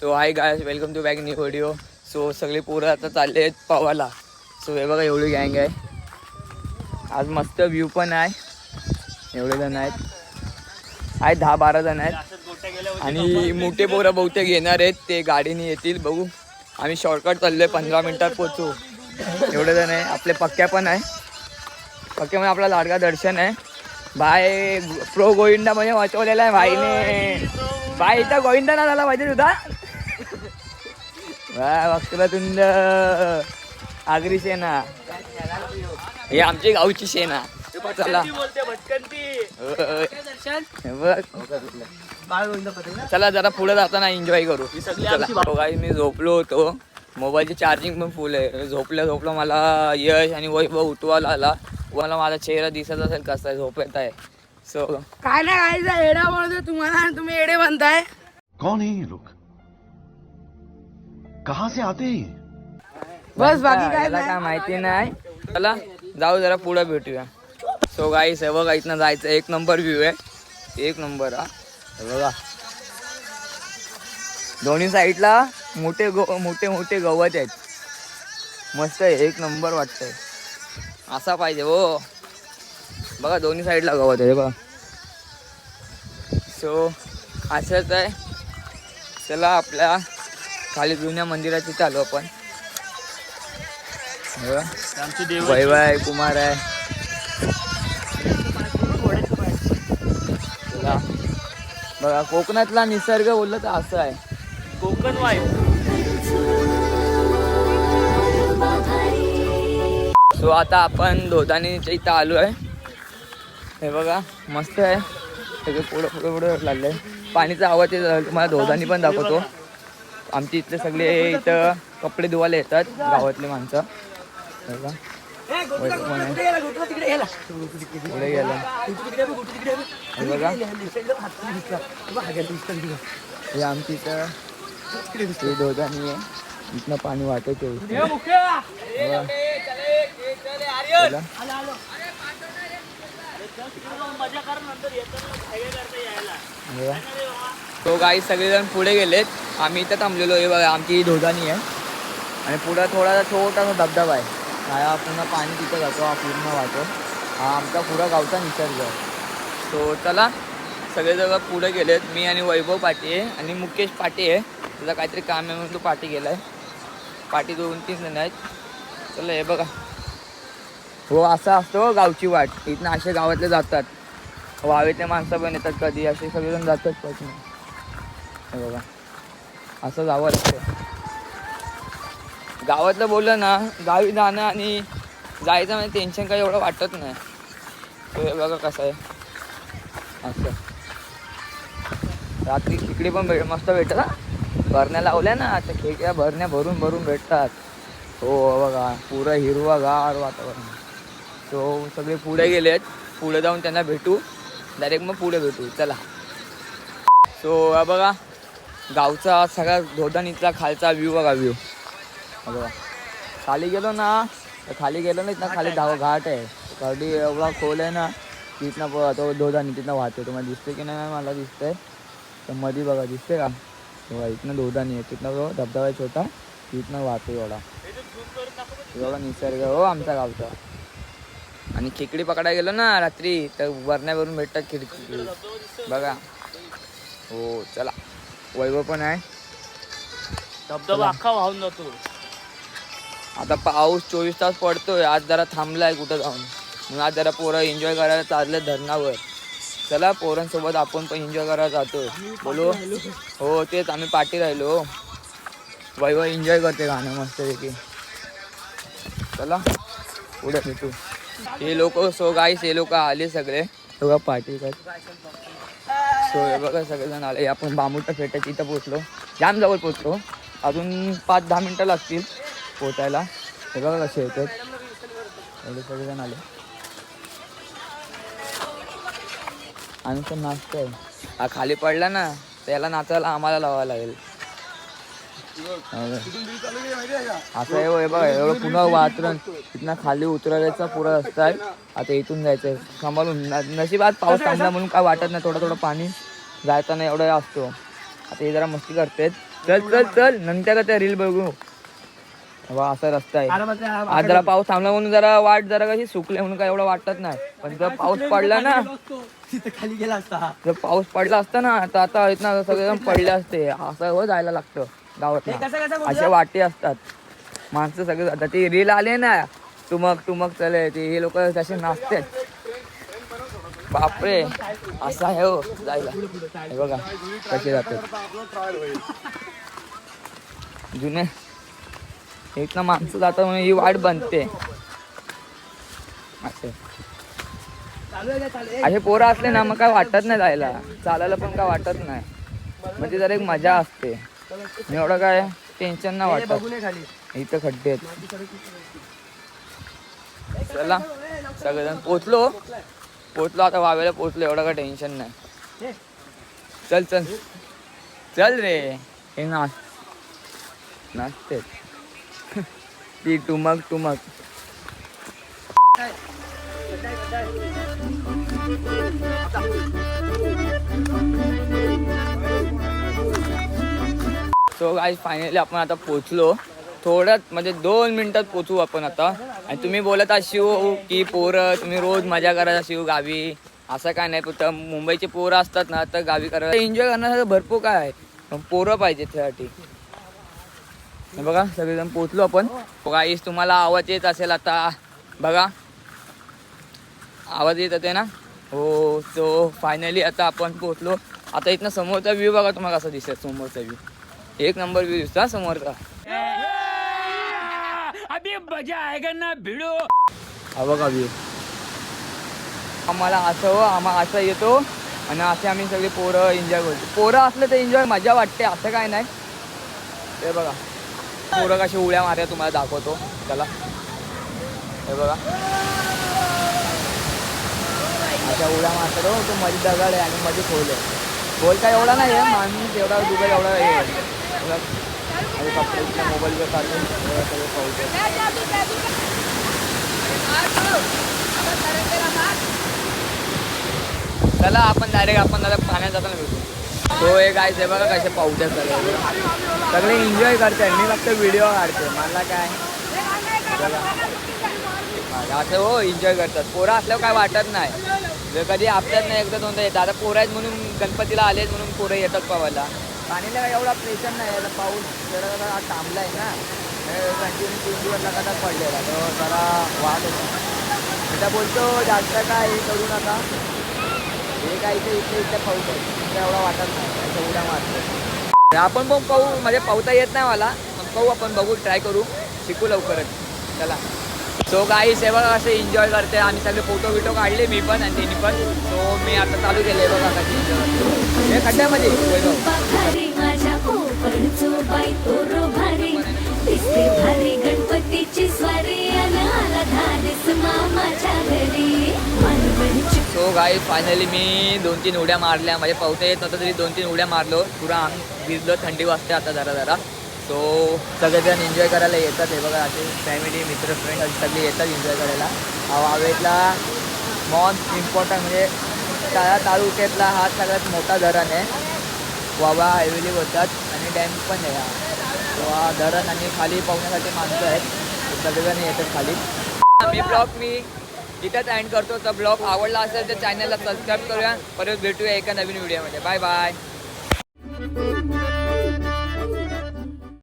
So hi guys, welcome to back new video. So सगळे पोरं आता चालले आहेत पवाला. सो हे बघा एवढी गँग आहे. आज मस्त व्ह्यू पण आहे. एवढे जण आहेत 10-12 जण आहेत आणि मोठे पोरं बहुतेक येणार आहेत. ते गाडीने येतील, बघू. आम्ही शॉर्टकट चाललोय, 15 मिनिटात पोहोचू. एवढे जण आहे. आपले पक्क्या पण आहे. पक्क्यामध्ये आपला लाडका दर्शन आहे. भाई प्रो गोविंदा म्हणजे वाचवलेला आहे भाईने. भाई इथं गोविंदा ना झाला पाहिजे तुझा. वक्रतुंड आगरी सेना, हे आमची गावची सेना. चला चला जरा पुढे जाताना एन्जॉय करू. मी झोपलो होतो, मोबाईलची चार्जिंग पण फुल आहे. झोपलं मला यश आणि वैभव उठवायला आला. मला माझा चेहरा दिसत असेल कसा झोपेत आहे. सो काय नाही गायचा एडा बोलतोय तुम्हाला, तुम्ही एडे बनताय. कौन है ये लोग, कहाँ से आते हैं? बस बाकी काय काय माहिती नाही. चला जाऊ जरा पुढे भेटूया. सो गाईस हे बघा, इथनं जायचं. एक नंबर व्ह्यू आहे, एक नंबर. हे बघा दोन्ही साईडला मोठे मोठे गवत आहेत. मस्त आहे, एक नंबर वाटतंय. असा पाहिजे हो. बघा दोन्ही साईडला गवत आहे बघा. सो असंच आहे. चला आपल्या खाली जुन्या मंदिरात तिथे आलो आपण. वैभव आहे, कुमार आहे. चला बघा, कोकणातला निसर्ग बोललं तर असं आहे. कोकण वाईब. सो आता आपण धोदानीच्या इथं आलो आहे. हे बघा मस्त आहे. सगळे पुढे लागले. पाणीचा आवाज येत, तुम्हाला धोदानी पण दाखवतो. आमच्या इथले सगळे इथं कपडे धुवायला येतात, गावातले माणसं. बघा पुढे गेला. बघा हे आमची इथं धोदानी आहे. इथनं पाणी वाटत तो गाई सगळेजण पुढे गेलेत. आम्ही इथं थांबलेलो. हे बघा आमची ही धोदानी आहे आणि पुढं छोटासा धबधबा आहे. हा पुन्हा पाणी तिथं जातो, हा पूर्ण वाहतो. हा आमचा पुरा गावचा निसर्ग आहे. सो चला सगळेजण पुढे गेलेत. मी आणि वैभव पाटी आहे आणि मुकेश पाटी आहे. त्याचा काहीतरी काम आहे म्हणून तो पाटी गेलाय. पाटी 2-3 जण आहेत. चला हे बघा, हो असा असतो गावची वाट. इथनं असे गावातले जातात, वावेतले माणसं पण येतात कधी, असे सगळेजण जातात पासून. हे बघा असं जावं लागतं. गावातलं बोललं ना, गावी जाणं आणि जायचं म्हणजे टेन्शन काही एवढं वाटत नाही. तो हे बघा कसं आहे. असं रात्री खिकडी पण मस्त भेटतात. भरण्या लावल्या ना, त्या खेकड्या भरण्या भरून भेटतात. हो बघा पुरं हिरवागार वातावरण. तो सगळे पुढे गेलेत. पुढे जाऊन त्यांना भेटू, डायरेक्ट मग पुढे भेटू. चला. सो बघा गावचा सगळा धोदानीतला खालचा व्ह्यू बघा. व्ह्यू बघा. खाली गेलो ना इथनं खाली घाट आहे. गाडी एवढा खोल आहे ना, तिथनं तो धोदानी तिथनं वाहतो. तुम्हाला दिसते की नाही मला दिसतंय तर मध्ये बघा, दिसते का? बघा इथनं धोदानी आहे, तिथनं तो धबधबा आहे छोटा, तिथनं वाहतो एवढा. एवढा निसर्ग हो आमचा गावचा. आणि खेकडी पकडायला गेलो ना रात्री तर वरण्यावरून भेटतात खिडकी बघा. हो चला. वैभव पण आहे. धबधबा अख्खा वाहून जातो. आता पाऊस 24 तास पडतोय. आज जरा थांबलाय कुठं जाऊन, म्हणून आज जरा पोरं एन्जॉय करायला चालले धरणावर. चला पोरांसोबत आपण पण एन्जॉय करायला जातोय. बोलो हो तेच आम्ही पाठी राहिलो. वैभव एन्जॉय करते गाणं मस्तपैकी. चला पुढे भेटू. हे लोक सो गाईस हे लोक आले सगळे बघा पार्टी कर. सो हे बघा सगळेजण आले. आपण बांबुटा फेट्याची इथं पोचलो. जाम जवळ पोचलो. अजून 5-10 मिनटं लागतील पोचायला. हे बघा कसे येतात एवढे सगळेजण आले. आणि तो नाचतोय. हा खाली पडला ना त्याला नाचायला आम्हाला लावायला लागेल. असं आहे बघा. एवढं पुन्हा वातावरण इथनं खाली उतरायचा पुरा रस्ता आहे. आता इथून जायचं सांभाळून. नशिबात पाऊस थांबला म्हणून काय वाटत नाही. थोडं पाणी जायचं नाही एवढं असतो. आता हे जरा मस्ती करतेत. चल चल चल नंतर का रील बघू. वा असा रस्ता आहे. आज जरा पाऊस थांबला म्हणून जरा वाट जरा कशी सुकले म्हणून काय एवढं वाटत नाही. पण जर पाऊस पडला ना खाली गेला असता. जर पाऊस पडला असता ना तर आता आहेत ना सगळेजण पडले असते. असं हो जायला लागतं गावात. अशा वाटे असतात माणसं सगळे जातात. ते रील आले ना टुमक चले ते हे लोक तसे नाचतात. बापरे असं आहे हो जायला. हे बघा कसे जातात जुने एक ना माणसं जातात म्हणून ही वाट बनते. असे पोरं असले ना मग काय वाटत नाही जायला. चालायला पण काय वाटत नाही. म्हणजे जरा एक मजा असते. एवढं काय टेन्शन नाही वाटत. इथं खड्डे आहेत. चला सगळेजण पोचलो आता वावेला पोचलो. एवढं काय टेन्शन नाही. चल चल चल रे. हे नाचते ती टुमक सो गाईज फायनली आपण आता पोचलो. थोड्यात म्हणजे 2 मिनिटात पोचू आपण आता. आणि तुम्ही बोलत आहात शिव की पोरं तुम्ही रोज मजा करायचा शिव गावी. असं काय नाही. फक्त मुंबईचे पोरं असतात ना तर गावी करायला एन्जॉय करण्यासाठी भरपूर काय आहे. पण पोरं पाहिजे त्यासाठी. बघा सगळेजण पोचलो आपण. गाईज तुम्हाला आवाज येत असेल आता बघा. आवाज येत होते ना. हो सो फायनली आता आपण पोचलो. आता इथनं समोरचा व्ह्यू बघा तुम्हाला कसा दिसत. समोरचा व्ह्यू एक नंबर व्ह्यू दिसतो समोरचा. अभी मजा आएगा ना भिडो. हा बघा व्ह्यू. आम्हाला असं येतो आणि असे आम्ही सगळे पोरं एन्जॉय करतो. पोरं असलं तर एन्जॉय मजा वाटते. असं काय नाही. हे बघा पोरं कशी उड्या मारल्या तुम्हाला दाखवतो. चला हे बघा अशा उड्या मारतात. हो तो मध्ये दगड आहे आणि मध्ये खोल आहे. खोल काय एवढा नाही आहे. माणूस एवढा दुबई एवढा हे आणि कपड्याच्या मोबाईलवर काढून सगळं पाहतो. चला आपण डायरेक्ट पाण्यात जाताना भेटू. तो एक आहे ते बघा कसे पावतात सगळे एन्जॉय करतात. मी फक्त व्हिडिओ काढते. मला काय असं हो एन्जॉय करतात. पोरं असल्यावर काय वाटत नाही. जर कधी आपल्यात नाही एकदा दोनदा येतात. आता पोरं आहेत म्हणून गणपतीला आलेत म्हणून पोरं येतात पावायला. पाणीला एवढा प्रेशर नाही. आता पाऊस जरा थांबला आहे ना. कंटिन्यू 3 दिवस लगातार पडलेला तर जरा वाट होता. आता बोलतो जास्त काय हे करू नका. हे काय इथे पाऊस आहे एवढा वाटत नाही. असं उड्या मारतो. आपण पण पाहू म्हणजे पावता येत नाही मला. पण पाहू आपण बघू ट्राय करू शिकू लवकरच. चला सो गाईस हे बघा असं एन्जॉय करते. आम्ही सगळे फोटो काढले मी पण आणि त्यांनी पण. सो मी आता चालू केले बघा कशी एन्जॉय करते. हे खड्ड्यामध्ये गणपतीची स्वारी सो गाईस फायनली मी 2-3 उड्या मारल्या. म्हणजे पावता येत नव्हतं तरी 2-3 उड्या मारलो. पुरा अंग भिजलो. थंडी वाजते आता जरा. सो सगळेजण एन्जॉय करायला येतात. हे बघा असे फॅमिली मित्र फ्रेंड सगळे येतात एन्जॉय करायला. वावेतला मोस्ट इम्पॉर्टंट म्हणजे तालुक्यातला हा सगळ्यात मोठा धरण आहे. वावा हायवेली होतात आणि डॅम पण आहे हा. तो हा धरण आणि खाली पाहण्यासाठी माणसं आहेत. सगळेजण येतात खाली. मी इथंच एंड करतो. तर ब्लॉग आवडला असेल तर चॅनलला सबस्क्राईब करूया. परत भेटूया एका नवीन व्हिडिओमध्ये. Bye bye.